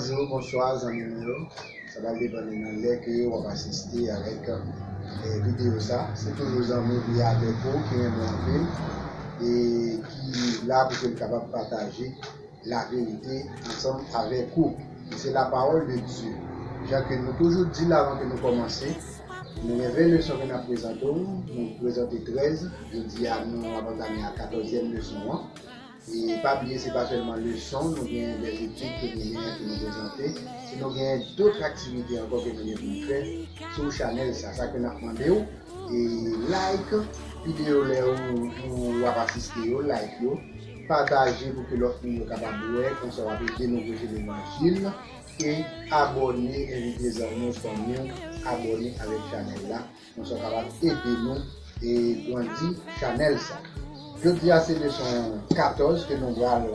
Bonjour, bonsoir, amis. Ça va dépendre de l'air on va assister avec les vidéos. C'est toujours un mot qui est avec vous, qui est en ville et qui est là pour être capable de partager la vérité ensemble avec vous. C'est la parole de Dieu. J'ai que nous toujours dit là avant que nous commencions. Nous avons une leçon que nous présentons, nous présentons 13, je dis à nous avant d'aller à la 14e leçon. Et pas oublier, ce n'est pas seulement leçon, nous avons des études que nous présenter, nous avons d'autres activités encore que nous avons faire sur le channel, c'est ça que nous avons demandé. Et like, vidéo où assister, like, partager pour que l'autre soit capable de voir, qu'on soit capable de dénouer l'évangile. Et abonner, inviter les amis comme nous, abonner avec channel là, on soit capable d'aider nous et grandir channel ça. Je dis à ces leçons 14 que nous allons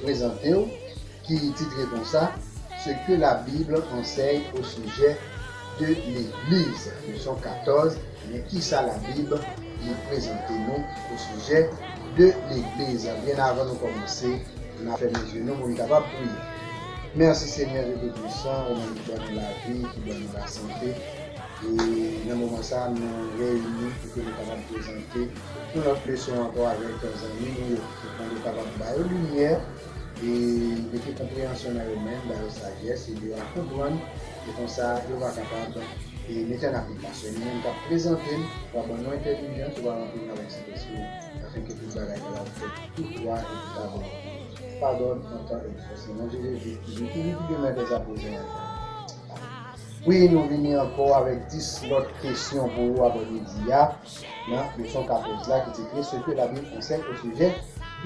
présenter, qui titre comme ça, ce que la Bible enseigne au sujet de l'Église. Leçon 14, mais qui ça la Bible nous présente nous au sujet de l'Église. Bien avant de commencer, on a fait mes yeux, nous sommes capables de prier. Merci Seigneur et Tout-Puissant, au moment qui donne la vie, qui donne la santé. Et dans le moment ça, nous réunissons pour que nous capables de présenter toute notre leçon encore avec nos amis, pour nous capables de la lumière et de compréhension à eux-mêmes, de la sagesse et de la comprendre. Et comme ça, nous sommes capables de mettre en application. Nous sommes présentés pour avoir nos intelligences, pour avoir avec cet esprit, afin que tout le monde ait tout droit et tout avoir. Pardonne notre effort. Jésus, qui demeure des apôtres. Oui, nous venons encore avec 10 autres questions pour vous avant midi. Dans leçon 14 là, qui écrit ce que la Bible enseigne au sujet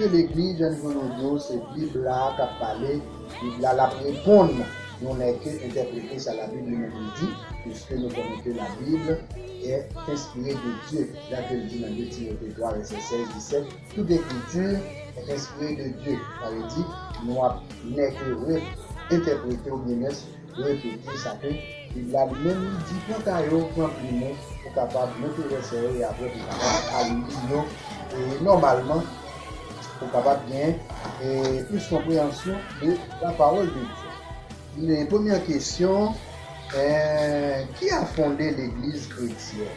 de l'Église. Je vous dis, c'est la Bible là qui a parlé, Bible là, la répondre. Nous n'avons qu'interpréter ça la Bible nous dit, puisque nous connaissons que la Bible est inspirée de Dieu. Jacques le dit dans 2 Timothée 3, verset 16-17, toute écriture est inspirée de Dieu. Ça veut dire, nous n'avons que interpréter ou bien répéter ça que la même dit quant à eux, prend plus mot pour capable de m'intéresser et après pour capable de lire et normalement pour capable bien et plus compréhension de la parole de Dieu. Les premières questions, qui a fondé l'Église chrétienne?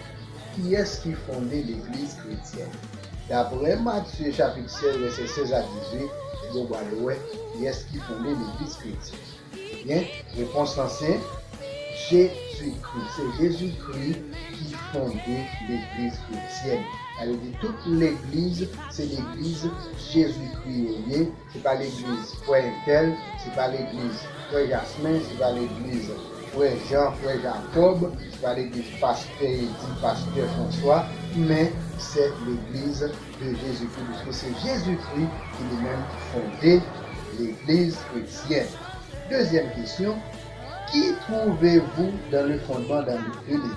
Qui est-ce qui a fondé l'Église chrétienne? D'après Matthieu chapitre 16, verset 16 à 18, vous voyez qui est-ce qui a fondé l'Église chrétienne? Eh bien, réponse c'est Jésus-Christ. C'est Jésus-Christ qui a fondé l'Église chrétienne. Elle dit toute l'Église, c'est l'Église Jésus-Christ. Ce n'est pas l'Église Frère Intel, ce n'est pas l'Église Frère Jasmin, ce n'est pas l'Église Frère Jean, Frère Jacob, ce n'est pas l'Église Pasteur François, mais c'est l'Église de Jésus-Christ. Parce que c'est Jésus-Christ qui lui-même fondé l'Église chrétienne. Deuxième question, qui trouvez-vous dans le fondement de l'Église?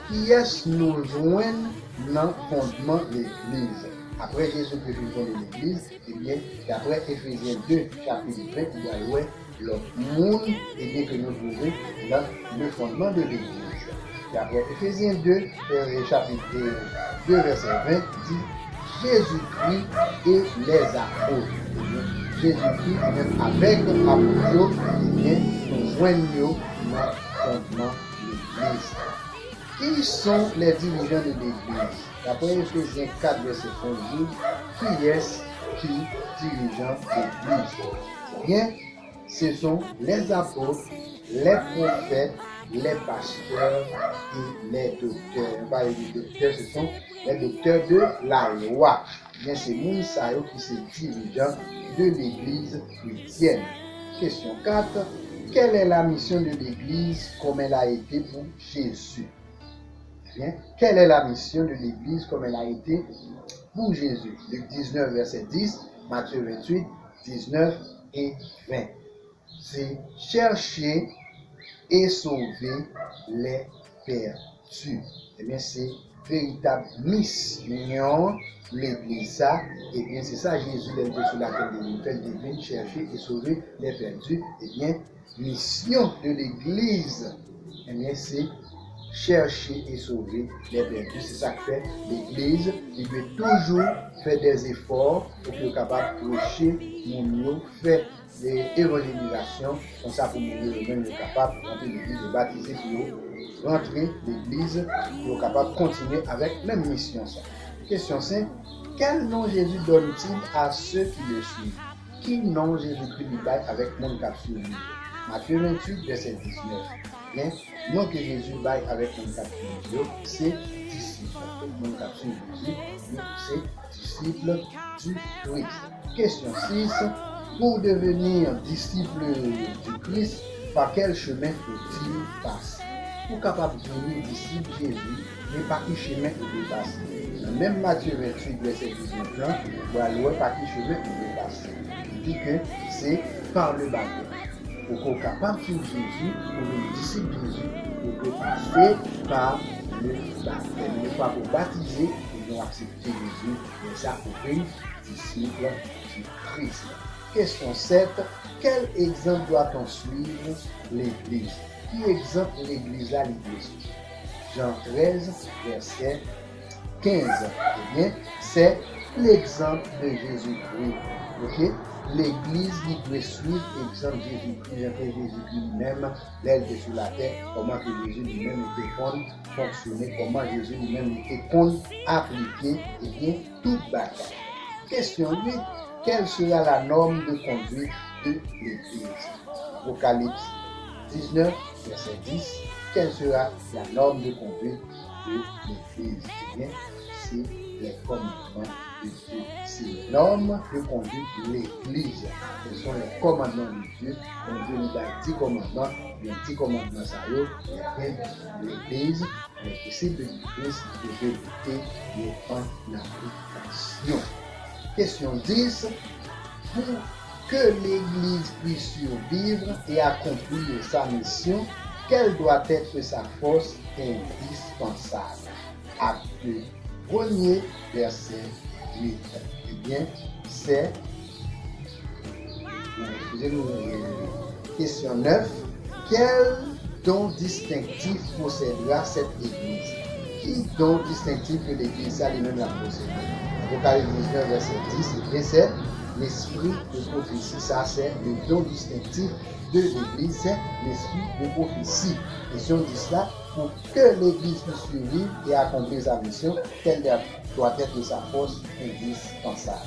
Qui est-ce nous joignent dans le fondement de l'Église? Après Jésus qui fondé l'Église, et bien, d'après Éphésiens 2, chapitre 20, il y a le monde et bien que nous trouvons dans le fondement de l'Église. D'après Éphésiens 2, chapitre 2, verset 20, dit Jésus-Christ et les apôtres. Jésus-Christ, même avec l'apôtre, et bien, nous joignons dans le fondement de l'Église. Qui sont les dirigeants de l'Église? D'après Éphésiens 4, verset 11, qui est-ce qui dirigeant l'Église? Bien, ce sont les apôtres, les prophètes, les pasteurs et les docteurs. Pas les docteurs, ce sont les docteurs de la loi. Bien, c'est Mounsaïo qui se dirigeant de l'Église chrétienne. Question 4. Quelle est la mission de l'Église comme elle a été pour Jésus? Bien, quelle est la mission de l'Église comme elle a été pour Jésus? Luc 19, verset 10, Matthieu 28, 19 et 20. C'est chercher et sauver les perdus. Eh bien, c'est véritable mission de l'Église. Et bien, c'est ça Jésus l'a dit sur la terre de venir chercher et sauver les perdus. Eh bien, mission de l'Église, eh bien, c'est chercher et sauver les perdus. C'est ça que fait l'Église. Il doit toujours faire des efforts pour être capable de prêcher, faire l'évangélisation, comme ça pour nous même capable de rentrer l'église, de baptiser pour rentrer l'église, pour capable de continuer avec la même mission. Question 5. Quel nom Jésus donne-t-il à ceux qui le suivent? Qui nom Jésus-Christ lui baille avec mon cap sur lui? Matthieu 28, verset 19. Bien, nom que Jésus baille avec mon cap sur lui, c'est disciple. Mon cap sur Jésus, c'est disciple du Christ. Question 6. Pour devenir disciple du Christ, par quel chemin faut-il passer? Pour capable de devenir disciple de Jésus, mais par quel chemin il faut passer? Même Matthieu 28, verset 19, là, voilà par quel chemin il faut passer. Il dit que c'est par le baptême. Pour qu'on soit capable de suivre Jésus, pour devenir disciple de Jésus, il faut passer par le baptême. Il ne faut pas pour baptiser, pour accepter Jésus, mais ça pour devenir disciple du Christ. Question 7. Quel exemple doit-on suivre l'Église? Qui exemple l'Église à l'Église? Jean 13, verset 15. Eh bien, c'est l'exemple de Jésus-Christ. Ok? L'Église qui doit suivre l'exemple de Jésus-Christ, Jésus-Christ lui-même, l'aile sur la terre, comment que Jésus lui-même était qu'on fonctionner, comment Jésus lui-même était qu'on appliquer, eh bien, toute bataille. Question 8. Quelle sera la norme de conduite de l'Église? Apocalypse 19, verset 10. Quelle sera la norme de conduite de l'Église? Eh bien, c'est les commandements de Dieu. C'est les normes de conduite de l'Église. Ce sont les commandements de Dieu. Donc Dieu nous a 10 commandements. Les 10 commandements, ça y est, l'Église, les disciples du Christ, de vérité et en application. Question 10. Pour que l'Église puisse survivre et accomplir sa mission, quelle doit être sa force indispensable? Acte 1er, verset 8. Eh bien, c'est... Excusez-moi. Question 9. Quel don distinctif possédera cette Église? Qui don distinctif que l'Église a lui-même la posséder? Apocalypse 19, verset 10, et bien c'est l'esprit de prophétie. Ça, c'est le don distinctif de l'Église, c'est l'esprit de prophétie. Et si on dit cela, pour que l'Église puisse survivre et accomplir sa mission, quelle doit être sa force indispensable?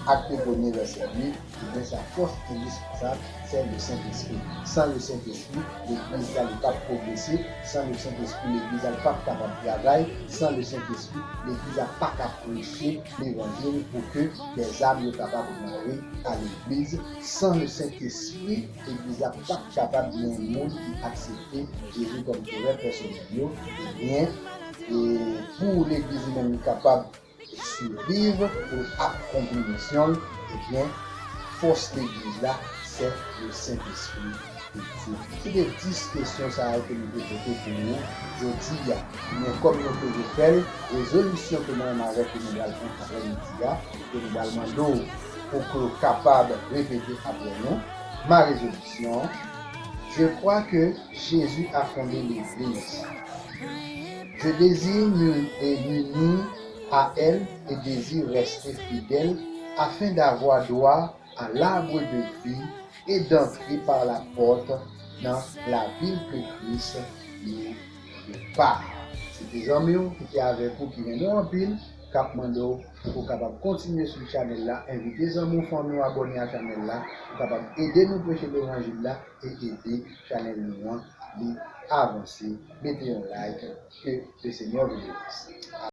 Acte 1er, verset 8, et bien sa force indispensable, c'est le Saint-Esprit. Sans le Saint-Esprit, l'Église n'est pas progresser. Sans le Saint-Esprit, l'Église n'est pas capable de travailler. Sans le Saint-Esprit, l'Église n'est pas capable de prêcher l'Évangile pour que les âmes soient capables de mourir à l'Église. Sans le Saint-Esprit, l'Église n'est pas capable de un monde qui accepte Jésus comme sauveur personnel. Et bien, pour l'Église même capable survivre pour accomplir la mission, et bien, force l'église là, c'est le Saint-Esprit de Dieu. C'est des 10 questions ça a été nous développées pour nous. Je dis, mais comme nous faisons résolution que nous avons avec nous allons faire après-midi, que nous allons demander pour que nous soyons capables de répéter après nous. Ma résolution, je crois que Jésus a fondé l'Église. Je désire m'unir à elle et désire rester fidèle afin d'avoir droit à l'arbre de vie et d'entrer par la porte dans la ville que Christ nous prépare. C'est des amis qui étaient avec vous, qui viennent en ville, Cap Mando, pour capable continuer sur le channel là, inviter les amis à nous abonner à la channel là, pour capable aider nous prêcher l'évangile là et aider le channel nous à avancer. Mettez un like, que le Seigneur vous bénisse.